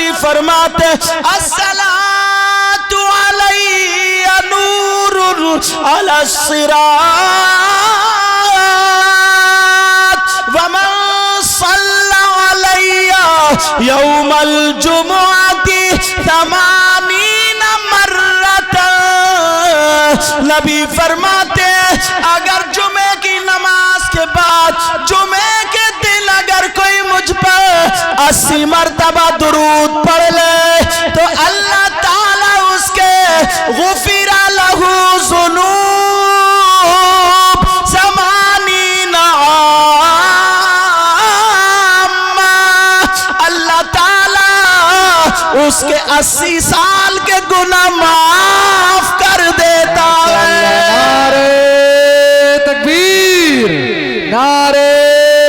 نبی فرماتے الصلاۃ علی نور علی الصراط ومن صلی علی یوم الجمعۃ 80 مرۃ. نبی فرماتے اگر جمعے کی نماز کے بعد جمعے کے دن اگر کوئی مجھ پر 80 مرتبہ درود پڑھ لے تو اللہ تعالیٰ اس کے غفر لہ ذنوب 80 عاما. اللہ تعالیٰ اس کے 80 سال کے گناہ معاف کر دیتا ہے. نعرہ تکبیر، نعرہ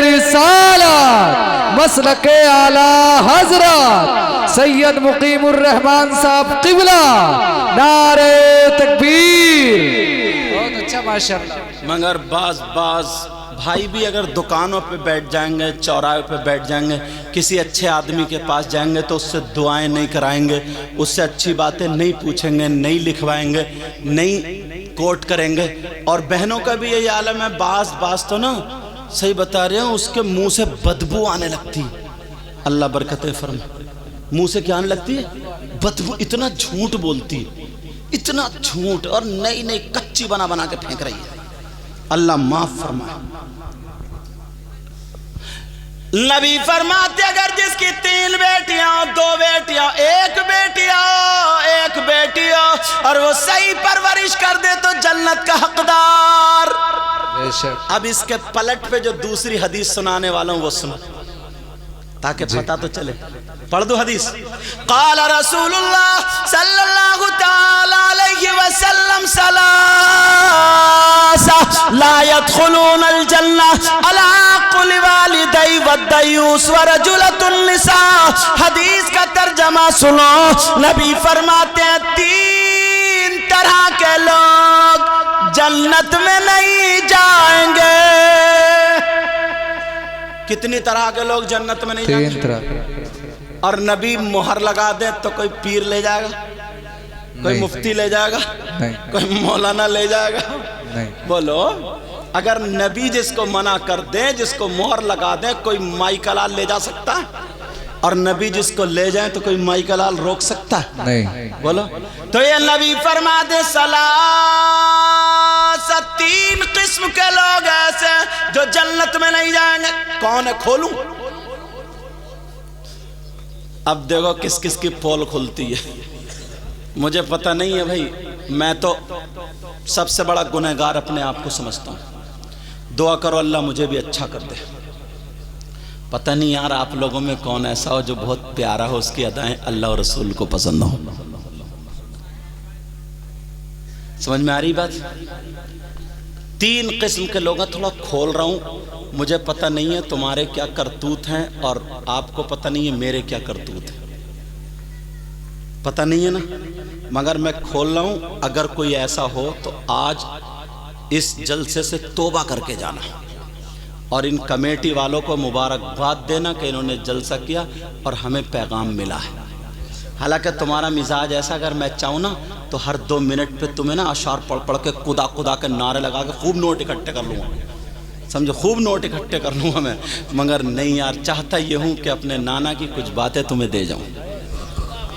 رسالت، مسلک اعلی حضرت سید مقیم الرحمان صاحب قبلہ، نعرہ تکبیر. بہت اچھا ماشاءاللہ. مگر بعض بھائی بھی اگر دکانوں پہ بیٹھ جائیں گے، چوراہے پہ بیٹھ جائیں گے، کسی اچھے آدمی کے پاس جائیں گے تو اس سے دعائیں نہیں کرائیں گے، اس سے اچھی باتیں نہیں پوچھیں گے، نہیں لکھوائیں گے، نہیں کوٹ کریں گے. اور بہنوں کا بھی یہی عالم ہے. بعض تو نا صحیح بتا رہے ہیں اس کے منہ سے بدبو آنے لگتی ہے. اللہ برکتیں فرمائے. منہ سے کیا آنے لگتی ہے؟ بدبو. اتنا جھوٹ بولتی ہے، اتنا جھوٹ، اور نئی کچی بنا کے پھینک رہی ہے. اللہ معاف فرمائے. نبی فرماتے اگر جس کی 3 بیٹیاں، 2 بیٹیاں، 1 بیٹی ہو اور وہ صحیح پرورش کر دے تو جنت کا حقدار. اب اس کے پلٹ پہ جو دوسری حدیث سنانے والا ہوں وہ سنو تاکہ پتہ تو چلے. پڑھ دو حدیث. قال رسول اللہ صلی اللہ تعالی علیہ وسلم ثلاثہ لا يدخلون الجنہ علی عقل والدی والدیوس ورجلۃ النساء. حدیث کا ترجمہ سنو. نبی فرماتے ہیں 3 طرح کے لوگ جنت میں نہیں جائیں گے. کتنی طرح کے لوگ جنت میں نہیں جائیں گے؟ 3 طرح. اور نبی مہر لگا دے تو کوئی پیر لے جائے گا، کوئی مفتی لے جائے گا، کوئی مولانا لے جائے گا؟ نہیں. بولو. اگر نبی جس کو منع کر دے، جس کو مہر لگا دے، کوئی مائی کلال لے جا سکتا ہے؟ اور نبی جس کو لے جائیں تو کوئی مائی کلال روک سکتا ہے؟ نہیں. بولو. تو یہ نبی فرما دے 3 قسم کے لوگ ایسے جو جنت میں نہیں جائیں گے. کون ہے؟ کھولوں؟ اب دیکھو کس کس کی پول کھلتی ہے. مجھے پتہ نہیں ہے بھائی. میں تو سب سے بڑا گنہگار اپنے آپ کو سمجھتا ہوں. دعا کرو اللہ مجھے بھی اچھا کر دے. پتہ نہیں یار آپ لوگوں میں کون ایسا ہو جو بہت پیارا ہو، اس کی ادائیں اللہ اور رسول کو پسند ہو. سمجھ میں آ رہی بات؟ 3 قسم کے لوگ ہیں. تھوڑا کھول رہا ہوں. مجھے پتہ نہیں ہے تمہارے کیا کرتوت ہیں اور آپ کو پتہ نہیں ہے میرے کیا کرتوت ہیں. پتہ نہیں ہے نا. مگر میں کھول رہا ہوں. اگر کوئی ایسا ہو تو آج اس جلسے سے توبہ کر کے جانا اور ان کمیٹی والوں کو مبارکباد دینا کہ انہوں نے جلسہ کیا اور ہمیں پیغام ملا ہے. حالانکہ تمہارا مزاج ایسا اگر میں چاہوں نا تو ہر 2 منٹ پہ تمہیں نا اشعار پڑھ کے خدا کے نعرے لگا کے خوب نوٹ اکٹھے کر لوں گا. سمجھو خوب نوٹ اکٹھے کر لوں گا میں. مگر نہیں یار، چاہتا یہ ہوں کہ اپنے نانا کی کچھ باتیں تمہیں دے جاؤں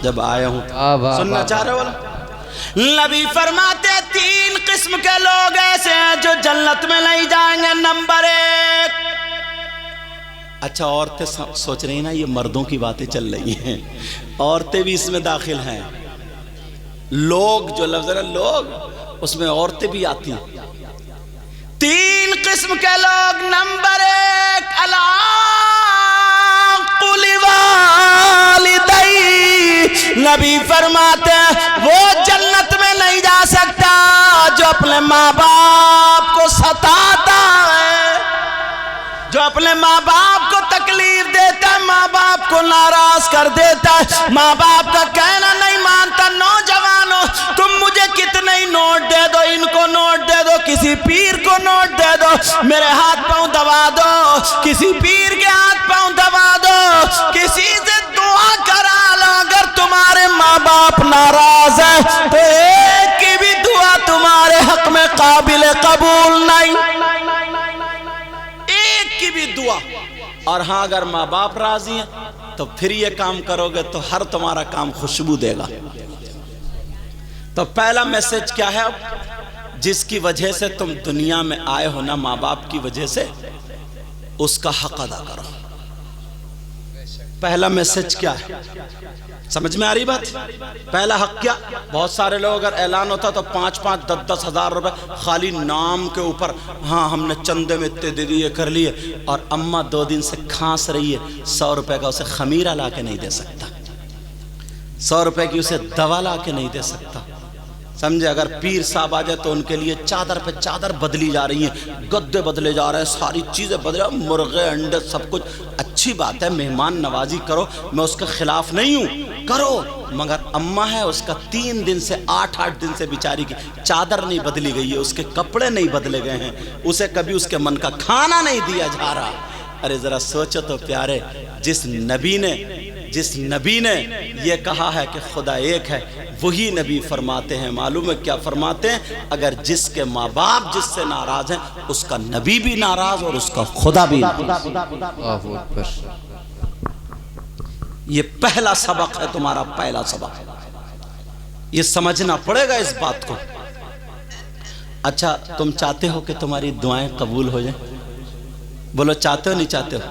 جب آیا ہوں. سننا چاہ رہے ہو؟ نبی فرماتے 3 قسم کے لوگ ایسے ہیں جو جنت میں نہیں جائیں گے. نمبر 1. اچھا عورتیں سوچ رہی ہیں نا یہ مردوں کی باتیں چل رہی ہیں، عورتیں بھی اس میں داخل ہیں. لوگ جو لفظ ہے لوگ اس میں عورتیں بھی آتی ہیں. 3 قسم کے لوگ. نمبر 1 العاقل والدی. نبی فرماتے ہیں وہ جنت میں نہیں جا سکتا جو اپنے ماں باپ کو ستاتا ہے، جو اپنے ماں باپ کو تکلیف دیتا ہے، ماں باپ کو ناراض کر دیتا ہے، ماں باپ کا کہنا نہیں مانتا. نوجوانوں تم مجھے کتنے ہی نوٹ دے دو، ان کو نوٹ دے دو، کسی پیر کو نوٹ دے دو، میرے ہاتھ پاؤں دبا دو، کسی پیر کے ہاتھ پاؤں دبا دو، کسی سے دعا کرا لو، माँ बाप नाराज है तो एक की भी दुआ तुम्हारे हक में काबिल कबूल नहीं, एक की भी दुआ। और हाँ अगर माँ बाप राजी हैं तो फिर ये काम करोगे तो हर तुम्हारा काम खुशबू देगा। तो पहला मैसेज क्या है? जिसकी वजह से तुम दुनिया में आए हो ना, माँ बाप की वजह से, उसका हक अदा करो। पहला मैसेज क्या है? समझ में आ रही बात? पहला हक क्या? बहुत सारे लोग अगर ऐलान होता तो 5-5, 10-10 हजार रुपए खाली नाम के ऊपर, हाँ हमने चंदे में इतने दे दिए, कर लिए, और अम्मा 2 दिन से खांस रही है, 100 रुपए का उसे खमीरा ला के नहीं दे सकता, 100 रुपए की उसे दवा ला के नहीं दे सकता। समझे? अगर पीर साहब आ जाए तो उनके लिए चादर पे चादर बदली जा रही है, गद्दे बदले जा रहे हैं, सारी चीज़ें बदले, मुर्गे अंडे सब कुछ। अच्छी बात है, मेहमान नवाजी करो, मैं उसके खिलाफ नहीं हूँ, करो, मगर अम्मा है उसका 3 दिन से 8-8 दिन से बेचारी की चादर नहीं बदली गई है, उसके कपड़े नहीं बदले गए हैं, उसे कभी उसके मन का खाना नहीं दिया जा रहा। अरे ज़रा सोचो तो प्यारे, जिस नबी ने ये कहा है कि खुदा एक है, वही नबी फरमाते हैं, मालूम है क्या फरमाते हैं? अगर जिसके माँ बाप जिससे नाराज हैं, उसका नबी भी नाराज और उसका खुदा भी नाराज। ये पहला सबक है तुम्हारा, पहला सबक ये समझना पड़ेगा इस बात को। अच्छा, तुम चाहते हो कि तुम्हारी दुआएं कबूल हो जाएं? बोलो चाहते हो नहीं चाहते हो?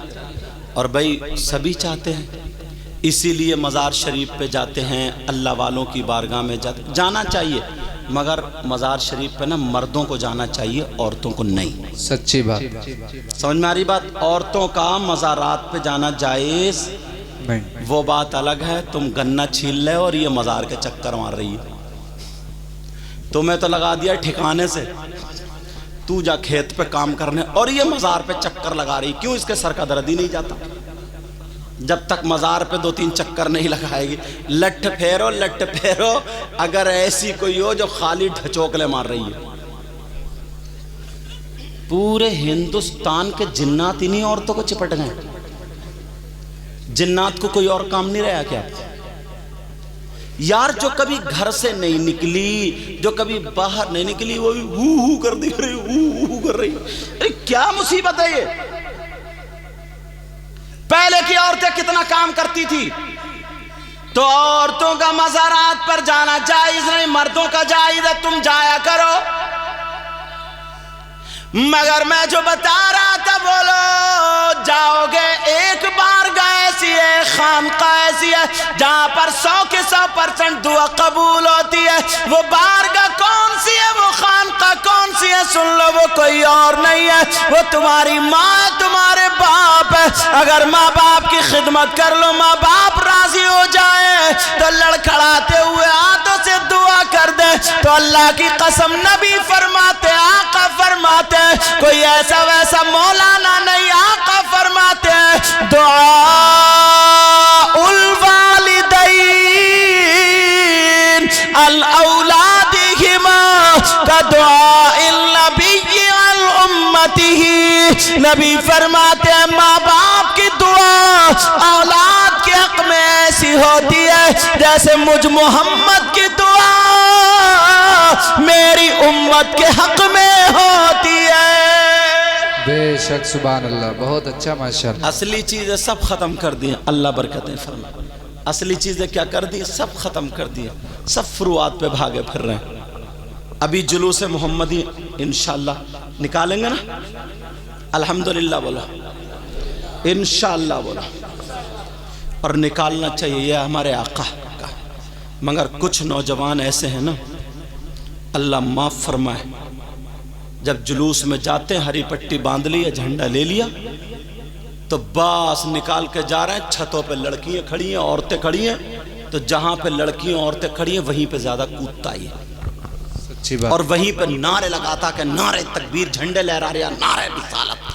और भाई सभी चाहते हैं, इसीलिए मज़ार शरीफ पे जाते हैं, अल्लाह वालों की बारगाह में जाना चाहिए, मगर मज़ार शरीफ पे ना मर्दों को जाना चाहिए, औरतों को नहीं। सच्ची बात, समझ में आ रही बात? औरतों का मज़ारात पे जाना जायज़ नहीं, वो बात अलग है। तुम गन्ना छील ले और ये मज़ार के चक्कर मार रही है, तुम्हें तो लगा दिया ठिकाने से, तू जा खेत पे काम करने, और ये मज़ार पे चक्कर लगा रही। क्यों? इसके सर का दर्द ही नहीं जाता जब तक मज़ार पे 2-3 चक्कर नहीं लगाएगी। लठ फेरो, अगर ऐसी कोई हो जो खाली ढचोकले मार रही है। पूरे हिंदुस्तान के जिन्नात इन्हीं औरतों को चिपट गए। जिन्नात को कोई और काम नहीं रहा क्या यार? जो कभी घर से नहीं निकली, जो कभी बाहर नहीं निकली, वो भी हू कर दी, हू कर रही। अरे क्या मुसीबत है ये? पहले की औरतें कितना काम करती थी। तो औरतों का मज़ारात पर जाना जायज नहीं, मर्दों का जायज है, तुम जाया करो। मगर मैं जो बता रहा था, बोलो जाओगे एक बार गए, ऐसी है खानका ऐसी है जहां पर 100 के 100% दुआ कबूल होती है। वो बारगाह कौन सी है, वो खानका कौन सी है? सुन लो, वो कोई और नहीं है, वो तुम्हारी माँ है, तुम्हारे बाप है। अगर माँ बाप की खिदमत कर लो, माँ बाप राजी हो जाए तो लड़खड़ाते हुए हाथों से दुआ कर दे, तो अल्लाह की कसम नबी फरमाते, आका फरमाते, कोई ऐसा वैसा मौलाना नहीं, आका फरमाते हैं दुआ उल वालिदैन अल औलादिहिमा का दुआ इल नबी अल उम्मतिही। नबी फरमाते हैं माँ बाप की दुआ औलाद के हक में ऐसी होती है जैसे मुझ मोहम्मद की दुआ मेरी उम्मत के हक में होती है। बेशक, सुभान अल्लाह, बहुत अच्छा, माशाअल्लाह। असली चीजें सब खत्म कर दी, अल्लाह बरकतें फरमाए। असली चीजें क्या कर दी? सब खत्म कर दी, सब फुरुआत पे भागे फिर रहे हैं। अभी जुलूस मोहम्मदी इंशाअल्लाह निकालेंगे ना, अल्हम्दुलिल्लाह बोलो, इंशाअल्लाह बोलो, और निकालना चाहिए, ये हमारे आका का। मगर कुछ नौजवान ऐसे हैं ना, अल्लाह माफ़ फरमाए, जब जुलूस में जाते हैं हरी पट्टी बांध लिया, झंडा ले लिया, तो बस निकाल के जा रहे हैं। छतों पे लड़कियां खड़ी हैं, औरतें खड़ी हैं, तो जहां पे लड़कियां औरतें खड़ी हैं वहीं पे ज्यादा कूदता ही है। सच्ची बात। और वहीं पे नारे लगाता कि नारे तकबीर, झंडे लहरा रहे, नारे रिसालत,